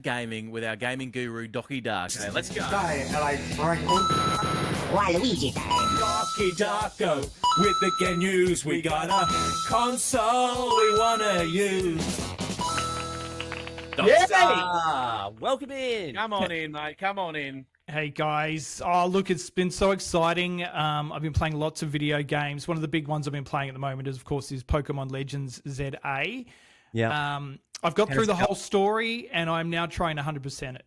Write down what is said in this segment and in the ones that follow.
gaming with our gaming guru, Docky Dark. Okay, let's go. Waluigi time. Docky Darko, with the game news, we got a console we wanna use. Yeah, welcome in. Come on in, mate. Come on in. Hey guys, oh look, it's been so exciting. I've been playing lots of video games. One of the big ones I've been playing at the moment is, of course, Pokemon Legends ZA. Yeah. I've got through the whole story, and I'm now trying to 100% it.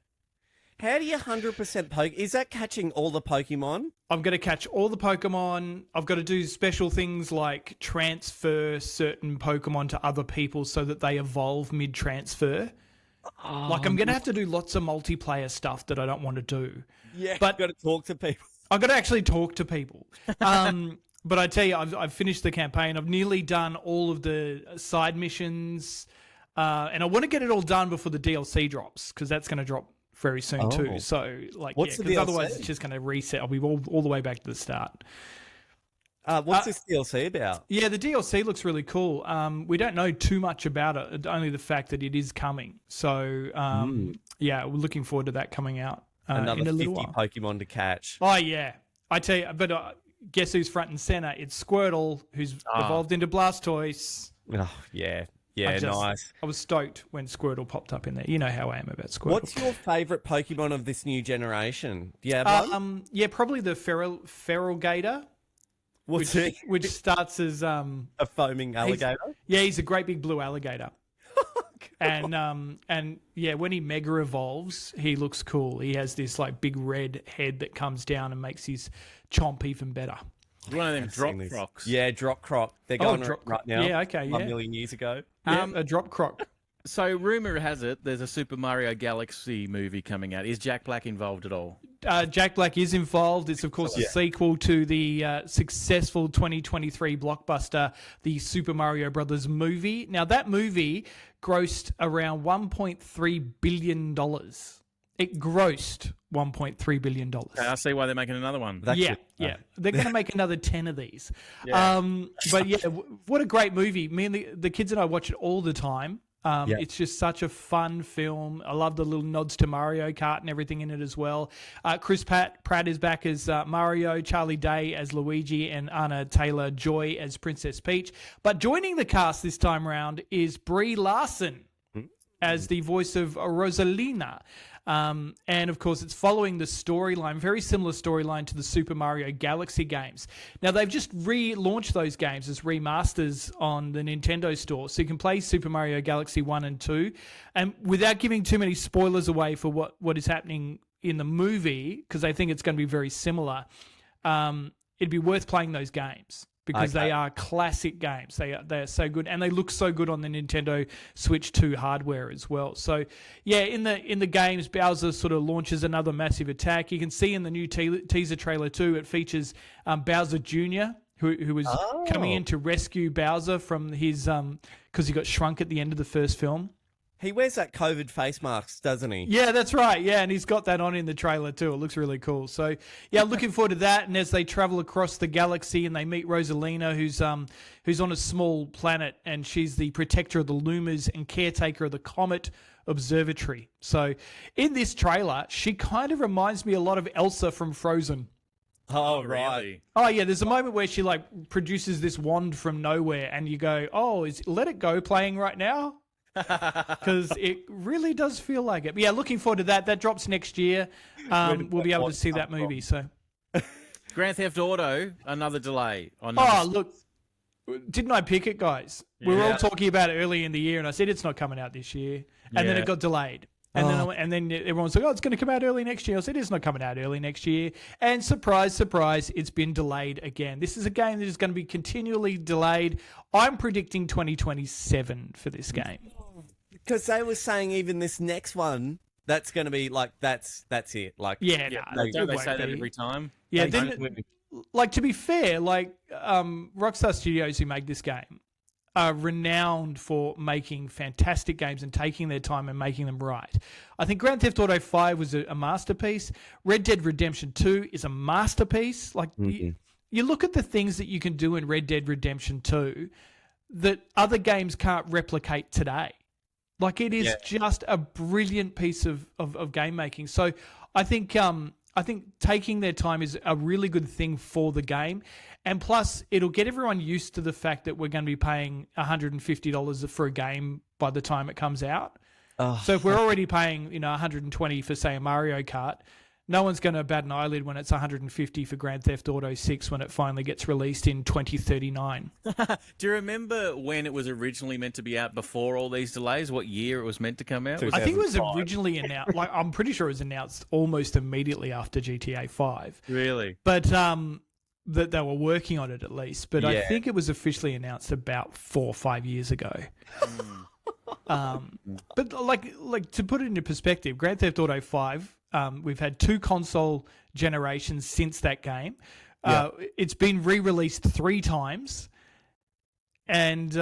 How do you 100% poke? Is that catching all the Pokemon? I'm going to catch all the Pokemon. I've got to do special things like transfer certain Pokemon to other people so that they evolve mid-transfer. Like, I'm going to have to do lots of multiplayer stuff that I don't want to do. Yeah, but you've got to talk to people. I've got to actually talk to people. But I tell you, I've finished the campaign. I've nearly done all of the side missions. And I want to get it all done before the DLC drops, because that's going to drop very soon too. So, like, what's the DLC? Otherwise it's just going to reset. I'll be all the way back to the start. What's this DLC about? Yeah, the DLC looks really cool. We don't know too much about it, only the fact that it is coming. So, yeah, we're looking forward to that coming out Another in a 50 little while. Pokemon to catch. Oh, yeah. I tell you, but guess who's front and center? It's Squirtle, who's evolved into Blastoise. Oh, yeah. Yeah, nice. I was stoked when Squirtle popped up in there. You know how I am about Squirtle. What's your favourite Pokemon of this new generation? Do you have one? Yeah, probably the Feral Gator. Which starts as a foaming alligator? He's a great big blue alligator. And yeah, when he mega evolves, he looks cool. He has this like big red head that comes down and makes his chomp even better. One of them drop crocs. Yeah, drop croc. They're going right now. Yeah, okay, yeah. 1 million years ago. Yeah, a drop croc. So, rumour has it there's a Super Mario Galaxy movie coming out. Is Jack Black involved at all? Jack Black is involved. It's, of course, a sequel to the successful 2023 blockbuster, the Super Mario Brothers movie. Now, that movie grossed around $1.3 billion. It grossed $1.3 billion. I see why they're making another one. Yeah. They're going to make another 10 of these. Yeah. But yeah, what a great movie. Me and the kids and I watch it all the time. It's just such a fun film. I love the little nods to Mario Kart and everything in it as well. Chris Pratt is back as Mario, Charlie Day as Luigi, and Anna Taylor-Joy as Princess Peach. But joining the cast this time around is Brie Larson as the voice of Rosalina. And of course, it's following the storyline, very similar storyline to the Super Mario Galaxy games. Now, they've just relaunched those games as remasters on the Nintendo store. So you can play Super Mario Galaxy 1 and 2. And without giving too many spoilers away for what is happening in the movie, because I think it's going to be very similar, it'd be worth playing those games. Because they are classic games. They are so good, and they look so good on the Nintendo Switch 2 hardware as well. So, yeah, in the games, Bowser sort of launches another massive attack. You can see in the new teaser trailer too, it features Bowser Jr., who was coming in to rescue Bowser from his because he got shrunk at the end of the first film. He wears that COVID face mask, doesn't he? Yeah, that's right. Yeah, and he's got that on in the trailer too. It looks really cool. So, yeah, looking forward to that. And as they travel across the galaxy and they meet Rosalina, who's on a small planet, and she's the protector of the Lumas and caretaker of the Comet Observatory. So, in this trailer, she kind of reminds me a lot of Elsa from Frozen. Oh, right. Really? Oh, yeah, there's a moment where she, like, produces this wand from nowhere, and you go, oh, is Let It Go playing right now? Because it really does feel like it. But yeah, looking forward to that. That drops next year. We'll be able to see that movie. So, Grand Theft Auto, another delay. Look, didn't I pick it, guys? Yeah. We were all talking about it early in the year, and I said it's not coming out this year, and then it got delayed. And then everyone's like, oh, it's going to come out early next year. I said, it's not coming out early next year. And surprise, surprise, it's been delayed again. This is a game that is going to be continually delayed. I'm predicting 2027 for this game. Because they were saying even this next one, that's going to be like, that's it. Like, don't they say that every time? Yeah, like, to be fair, like Rockstar Studios, who make this game, are renowned for making fantastic games and taking their time and making them right. I think Grand Theft Auto 5 was a masterpiece. Red Dead Redemption 2 is a masterpiece. Like, you look at the things that you can do in Red Dead Redemption 2 that other games can't replicate today. Like it is just a brilliant piece of game making. So I think taking their time is a really good thing for the game. And plus, it'll get everyone used to the fact that we're going to be paying $150 for a game by the time it comes out. So if we're already paying, $120 for, say, a Mario Kart, no one's going to bat an eyelid when it's $150 for Grand Theft Auto 6 when it finally gets released in 2039. Do you remember when it was originally meant to be out before all these delays? What year it was meant to come out? I think it was originally announced. Like I'm pretty sure it was announced almost immediately after GTA 5. Really? But that they were working on it at least. But I think it was officially announced about 4 or 5 years ago. But like to put it into perspective, Grand Theft Auto 5. We've had 2 console generations since that game. It's been re-released 3 times. And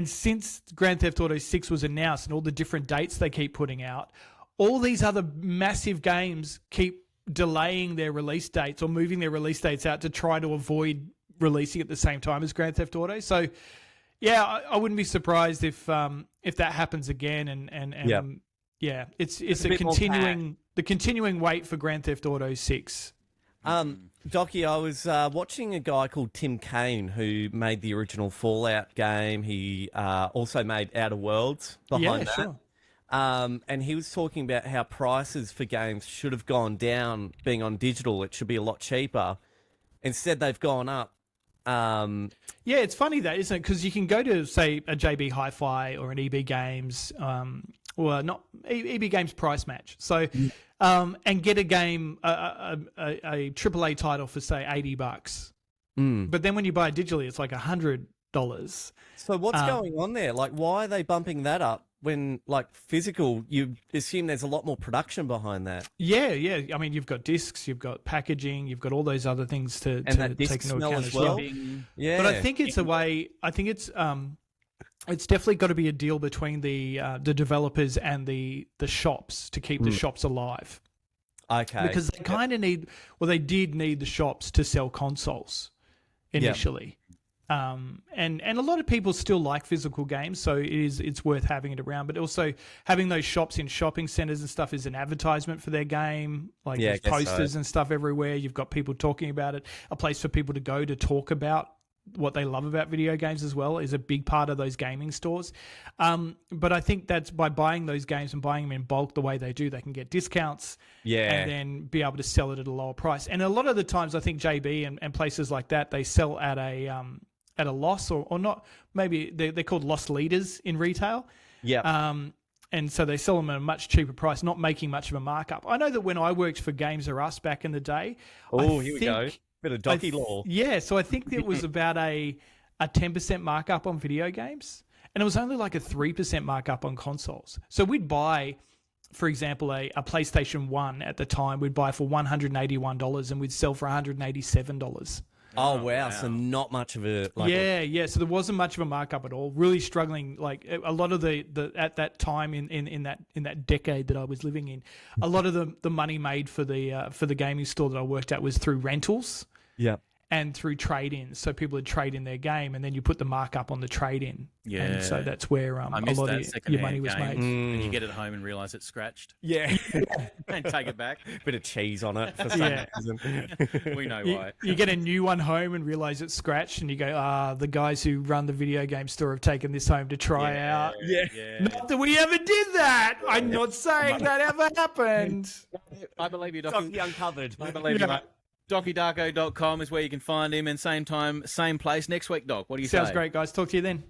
since Grand Theft Auto 6 was announced and all the different dates they keep putting out, all these other massive games keep delaying their release dates or moving their release dates out to try to avoid releasing at the same time as Grand Theft Auto. So, yeah, I wouldn't be surprised if that happens again. Yeah, it's a continuing wait for Grand Theft Auto 6. Docky, I was watching a guy called Tim Kaine who made the original Fallout game. He also made Outer Worlds behind that. Sure. And he was talking about how prices for games should have gone down being on digital. It should be a lot cheaper. Instead, they've gone up. Yeah, it's funny that, isn't it? Because you can go to, say, a JB Hi-Fi or an EB Games, or not EB Games price match. So, and get a game, a AAA title for, say, $80. But then when you buy it digitally, it's like $100. So what's going on there? Like, why are they bumping that up when, like, physical, you assume there's a lot more production behind that? Yeah. I mean, you've got discs, you've got packaging, you've got all those other things to take into account as well. Yeah. But I think it's a way. I think it's definitely got to be a deal between the developers and the shops to keep the shops alive. Okay. Because they kind of they did need the shops to sell consoles initially. And a lot of people still like physical games, so it's worth having it around. But also having those shops in shopping centres and stuff is an advertisement for their game. Like there's posters and stuff everywhere. You've got people talking about it. A place for people to go to talk about what they love about video games as well is a big part of those gaming stores. But I think that's by buying those games and buying them in bulk the way they do, they can get discounts and then be able to sell it at a lower price. And a lot of the times I think JB and places like that, they sell at a loss or not. Maybe they're called loss leaders in retail. Yeah. And so they sell them at a much cheaper price, not making much of a markup. I know that when I worked for Games R Us back in the day. Oh, here we go. Bit of docky law. Yeah, so I think it was about a 10% markup on video games, and it was only like a 3% markup on consoles. So we'd buy, for example, a PlayStation 1 at the time, we'd buy for $181 and we'd sell for $187. Oh, wow. So not much of a... Yeah. So there wasn't much of a markup at all. Really struggling. Like a lot of the at that time in that decade that I was living in, a lot of the money made for the gaming store that I worked at was through rentals. Yeah. And through trade-ins. So people would trade in their game and then you put the markup on the trade-in. Yeah. And so that's where a lot of your money was made. And you get it home and realise it's scratched. Yeah. And take it back. Bit of cheese on it for some reason. We know why. You get a new one home and realise it's scratched and you go, the guys who run the video game store have taken this home to try out. Yeah. Not that we ever did that. I'm not saying that ever happened. I believe you, Docky uncovered. I believe you, mate. DockyDarko.com is where you can find him, and same time, same place next week, Doc. What do you say? Sounds great, guys. Talk to you then.